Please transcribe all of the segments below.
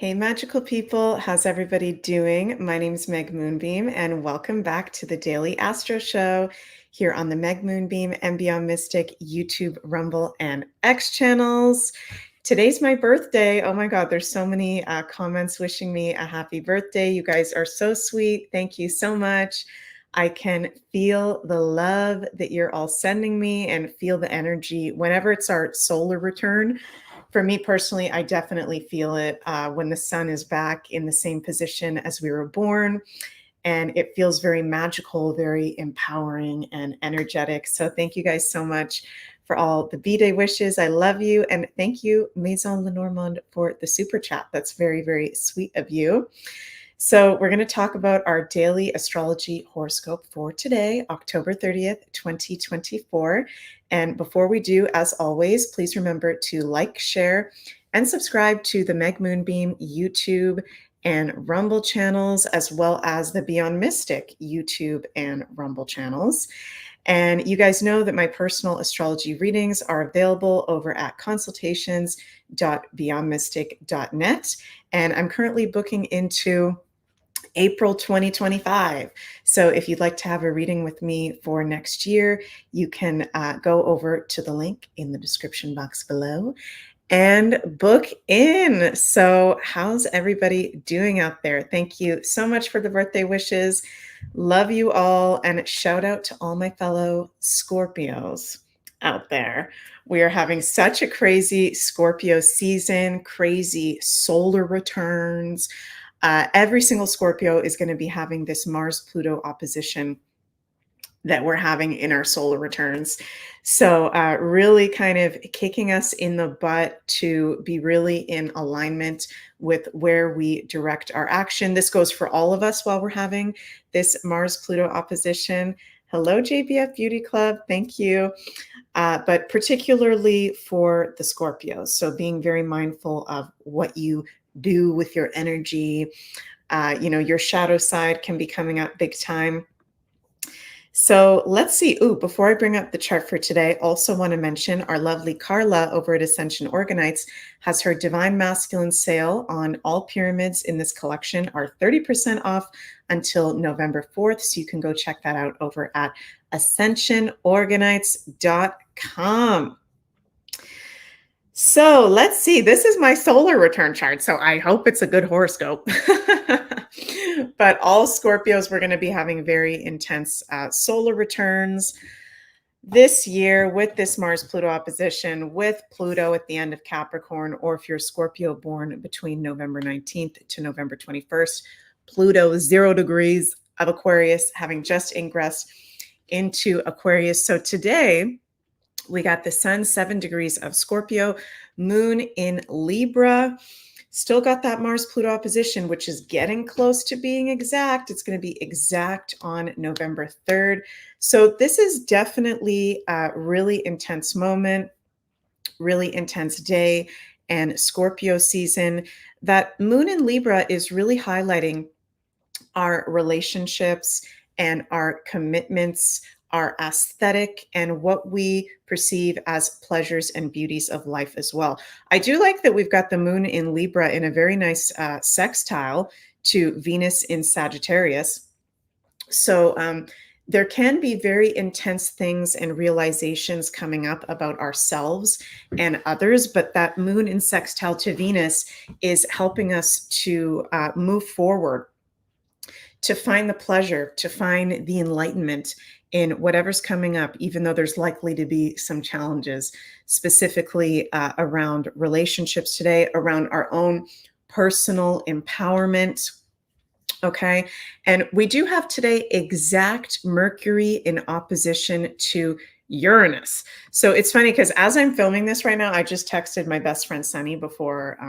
Hey, magical people. How's everybody doing? My name is Meg Moonbeam, and welcome back to the Daily Astro Show here on the Meg Moonbeam and Beyond Mystic YouTube, Rumble, and X channels. Today's my birthday. Oh my God, there's so many comments wishing me a happy birthday. You guys are so sweet. Thank you so much. I can feel the love that you're all sending me and feel the energy whenever it's our solar return. For me personally, I definitely feel it when the sun is back in the same position as we were born. And it feels very magical, very empowering and energetic. So thank you guys so much for all the B-Day wishes. I love you. And thank you, Maison Lenormand, for the super chat. That's very, very sweet of you. So we're going to talk about our daily astrology horoscope for today, October 30th, 2024. And before we do, as always, please remember to like, share, and subscribe to the Meg Moonbeam YouTube and Rumble channels, as well as the Beyond Mystic YouTube and Rumble channels. And you guys know that my personal astrology readings are available over at consultations.beyondmystic.net. And I'm currently booking into April 2025. So if you'd like to have a reading with me for next year, you can go over to the link in the description box below and book in. So how's everybody doing out there? Thank you so much for the birthday wishes. Love you all. And shout out to all my fellow Scorpios out there. We are having such a crazy Scorpio season, crazy solar returns. Every single Scorpio is going to be having this Mars-Pluto opposition that we're having in our solar returns. So really kind of kicking us in the butt to be really in alignment with where we direct our action. This goes for all of us while we're having this Mars-Pluto opposition. Hello, JBF Beauty Club. Thank you. But particularly for the Scorpios. So being very mindful of what you do with your energy. Your shadow side can be coming up big time. So let's see. Before I bring up the chart for today, also want to mention our lovely Carla over at Ascension Organites has her Divine Masculine sale on all pyramids in this collection are 30% off until November 4th. So you can go check that out over at ascensionorganites.com. So let's see. This is my solar return chart. So I hope it's a good horoscope. But all Scorpios, we're going to be having very intense solar returns this year with this Mars-Pluto opposition, with Pluto at the end of Capricorn, or if you're Scorpio born between November 19th to November 21st, Pluto 0 degrees of Aquarius, having just ingressed into Aquarius. So today, we got the sun 7 degrees of Scorpio, moon in Libra. Still got that Mars-Pluto opposition, which is getting close to being exact. It's going to be exact on November 3rd. So this is definitely a really intense moment, really intense day and Scorpio season. That moon in Libra is really highlighting our relationships and our commitments, our aesthetic, and what we perceive as pleasures and beauties of life as well. I do like that we've got the moon in Libra in a very nice sextile to Venus in Sagittarius. So there can be very intense things and realizations coming up about ourselves and others, but that moon in sextile to Venus is helping us to move forward, to find the pleasure, to find the enlightenment in whatever's coming up, even though there's likely to be some challenges, specifically around relationships today, around our own personal empowerment. Okay. And we do have today exact Mercury in opposition to Uranus. So it's funny because as I'm filming this right now, I just texted my best friend Sunny before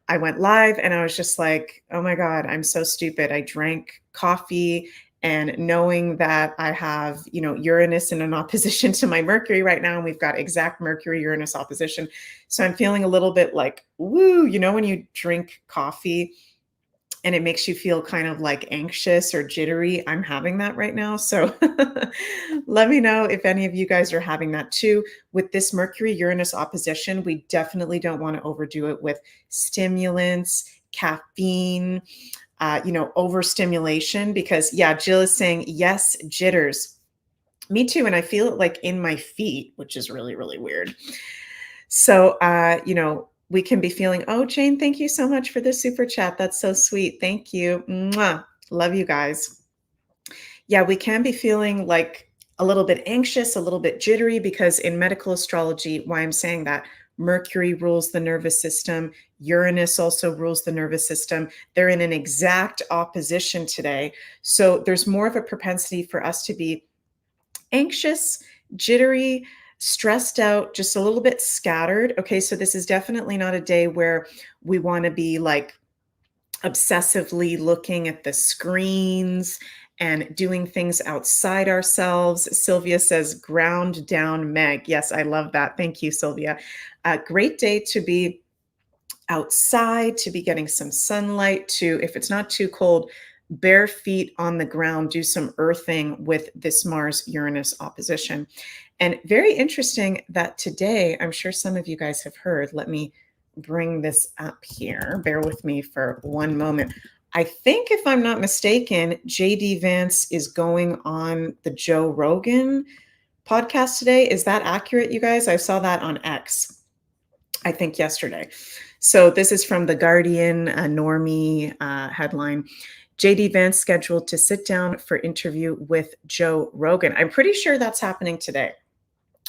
I went live, and I was just like, oh my God, I'm so stupid. I drank coffee, and knowing that I have, Uranus in an opposition to my Mercury right now, and we've got exact Mercury-Uranus opposition. So I'm feeling a little bit like, woo, when you drink coffee and it makes you feel kind of like anxious or jittery. I'm having that right now. So let me know if any of you guys are having that too. With this Mercury-Uranus opposition, we definitely don't want to overdo it with stimulants, caffeine, overstimulation. Because, yeah, Jill is saying, yes, jitters. Me too. And I feel it like in my feet, which is really, really weird. So, we can be feeling, oh, Jane, thank you so much for the super chat. That's so sweet. Thank you. Mwah. Love you guys. Yeah, we can be feeling like a little bit anxious, a little bit jittery, because in medical astrology, why I'm saying that, Mercury rules the nervous system. Uranus also rules the nervous system. They're in an exact opposition today. So there's more of a propensity for us to be anxious, jittery, stressed out, just a little bit scattered. Okay, so this is definitely not a day where we want to be like obsessively looking at the screens and doing things outside ourselves. Sylvia says, ground down, Meg. Yes, I love that. Thank you, Sylvia. A great day to be outside, to be getting some sunlight, to, if it's not too cold, bare feet on the ground, do some earthing with this Mars-Uranus opposition. And very interesting that today, I'm sure some of you guys have heard, let me bring this up here. Bear with me for one moment. I think, if I'm not mistaken, JD Vance is going on the Joe Rogan podcast today. Is that accurate, you guys? I saw that on X, I think yesterday. So this is from The Guardian, a normie headline. JD Vance scheduled to sit down for interview with Joe Rogan. I'm pretty sure that's happening today.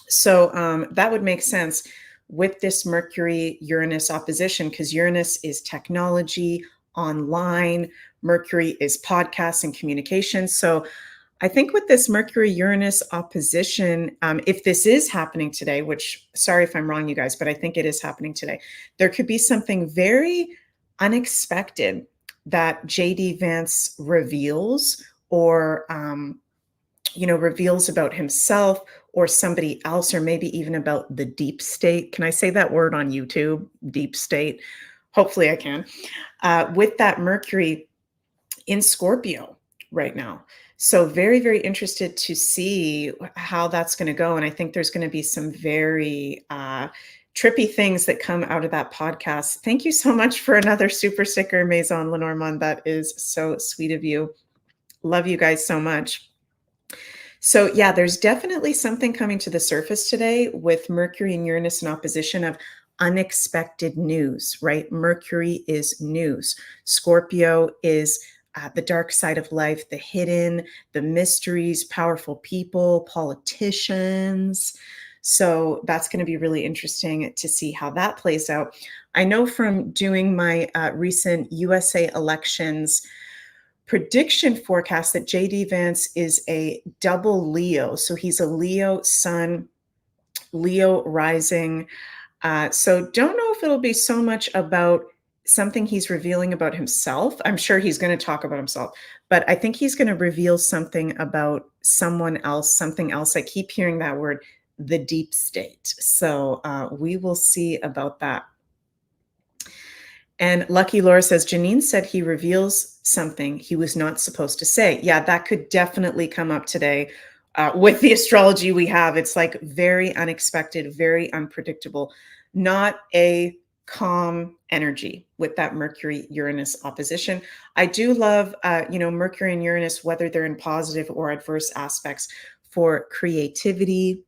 So that would make sense with this Mercury-Uranus opposition, because Uranus is technology, online. Mercury is podcasts and communication. So I think with this Mercury-Uranus opposition, if this is happening today, which, sorry if I'm wrong, you guys, but I think it is happening today, there could be something very unexpected that JD Vance reveals, or reveals about himself or somebody else, or maybe even about the deep state. Can I say that word on YouTube? Deep state. Hopefully I can. With that Mercury in Scorpio right now. So very, very interested to see how that's going to go. And I think there's going to be some very trippy things that come out of that podcast. Thank you so much for another super sticker, Maison Lenormand. That is so sweet of you. Love you guys so much. So yeah, there's definitely something coming to the surface today with Mercury and Uranus in opposition of unexpected news, right? Mercury is news. Scorpio is the dark side of life, the hidden, the mysteries, powerful people, politicians. So that's going to be really interesting to see how that plays out. I know from doing my recent USA elections prediction forecast that JD Vance is a double Leo. So he's a Leo sun, Leo rising. So don't know if it'll be so much about something he's revealing about himself. I'm sure he's going to talk about himself, but I think he's going to reveal something about someone else, something else. I keep hearing that word, the deep state. So we will see about that. And Lucky Laura says, Janine said he reveals something he was not supposed to say. Yeah, that could definitely come up today with the astrology we have. It's like very unexpected, very unpredictable, not a calm energy with that Mercury-Uranus opposition. I do love, Mercury and Uranus, whether they're in positive or adverse aspects, for creativity,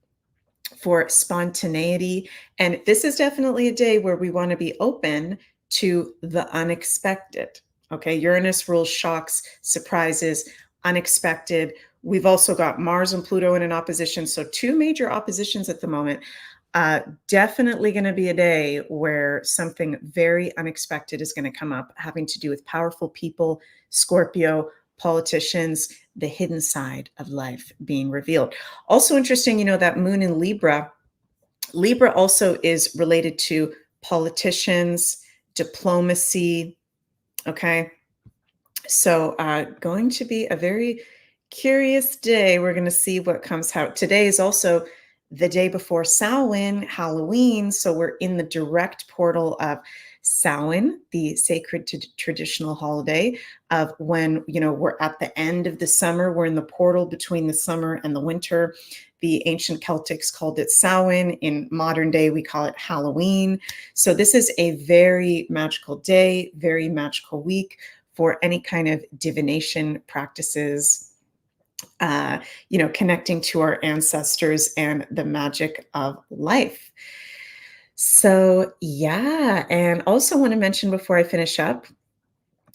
for spontaneity. And this is definitely a day where we want to be open to the unexpected. Okay, Uranus rules shocks, surprises, unexpected. We've also got Mars and Pluto in an opposition. So two major oppositions at the moment. Definitely going to be a day where something very unexpected is going to come up, having to do with powerful people, Scorpio, politicians, the hidden side of life being revealed. Also interesting, that moon in Libra. Libra also is related to politicians, diplomacy. Okay. So going to be a very curious day. We're going to see what comes out. Today is also the day before Samhain, Halloween. So we're in the direct portal of Samhain, the sacred traditional holiday of when, we're at the end of the summer. We're in the portal between the summer and the winter. The ancient Celtics called it Samhain. In modern day, we call it Halloween. So this is a very magical day, very magical week for any kind of divination practices, connecting to our ancestors and the magic of life. So, yeah. And also want to mention before I finish up,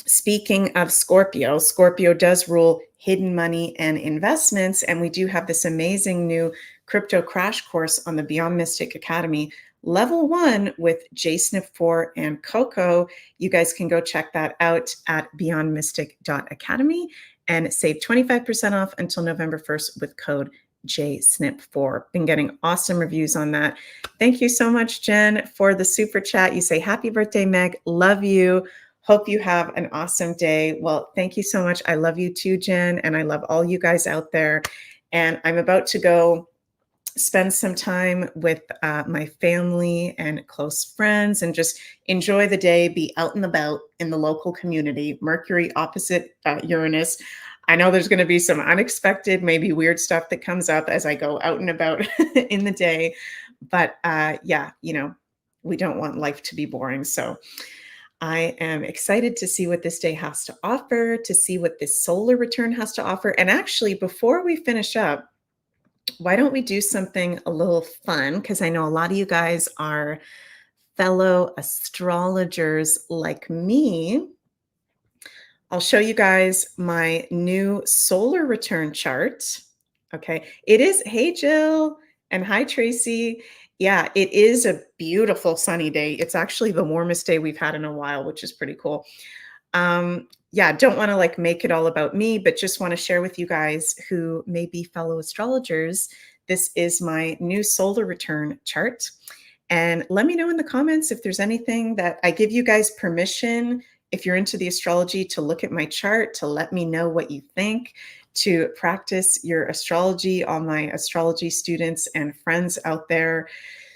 speaking of Scorpio, Scorpio does rule hidden money and investments. And we do have this amazing new crypto crash course on the Beyond Mystic Academy, level 1 with JSNIP4 and Coco. You guys can go check that out at beyondmystic.academy and save 25% off until November 1st with code JSNIP4. Been getting awesome reviews on that. Thank you so much, Jen, for the super chat. You say, happy birthday, Meg. Love you. Hope you have an awesome day. Well, thank you so much. I love you too, Jen, and I love all you guys out there. And I'm about to go spend some time with my family and close friends and just enjoy the day, be out and about in the local community. Mercury opposite Uranus. I know there's going to be some unexpected, maybe weird stuff that comes up as I go out and about in the day. But yeah, we don't want life to be boring. So I am excited to see what this day has to offer, to see what this solar return has to offer. And actually, before we finish up, why don't we do something a little fun? Because I know a lot of you guys are fellow astrologers like me. I'll show you guys my new solar return chart. Okay. It is, hey, Jill, and hi, Tracy. Yeah, it is a beautiful sunny day. It's actually the warmest day we've had in a while, which is pretty cool. Yeah, don't want to like make it all about me, but just want to share with you guys who may be fellow astrologers. This is my new solar return chart. And let me know in the comments if there's anything that I give you guys permission, if you're into the astrology, to look at my chart, to let me know what you think, to practice your astrology, all my astrology students and friends out there.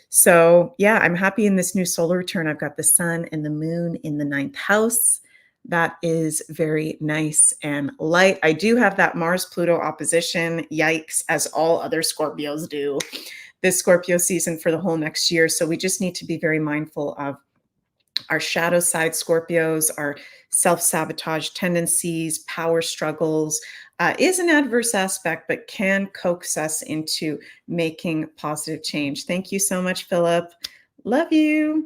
So yeah, I'm happy in this new solar return. I've got the sun and the moon in the 9th house. That is very nice and light. I do have that Mars-Pluto opposition. Yikes, as all other Scorpios do this Scorpio season for the whole next year. So we just need to be very mindful of our shadow side Scorpios, our self-sabotage tendencies, power struggles. Is an adverse aspect, but can coax us into making positive change. Thank you so much, Philip. Love you.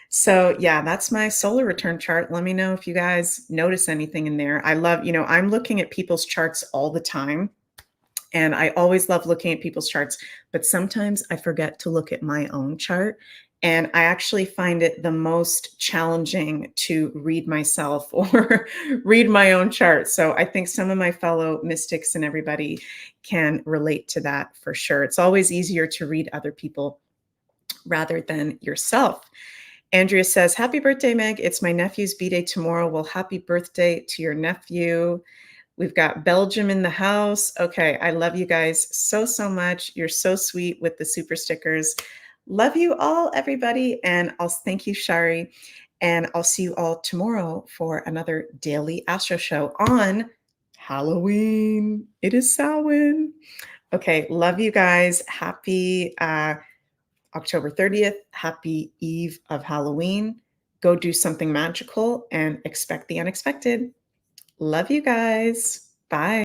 So yeah, that's my solar return chart. Let me know if you guys notice anything in there. I love, I'm looking at people's charts all the time. And I always love looking at people's charts, but sometimes I forget to look at my own chart. And I actually find it the most challenging to read myself or read my own chart. So I think some of my fellow mystics and everybody can relate to that for sure. It's always easier to read other people rather than yourself. Andrea says, happy birthday, Meg. It's my nephew's B-Day tomorrow. Well, happy birthday to your nephew. We've got Belgium in the house. Okay, I love you guys so, so much. You're so sweet with the super stickers. Love you all, everybody. And I'll thank you, Shari. And I'll see you all tomorrow for another daily Astro Show on Halloween. It is Samhain. Okay, love you guys. Happy October 30th. Happy Eve of Halloween. Go do something magical and expect the unexpected. Love you guys. Bye.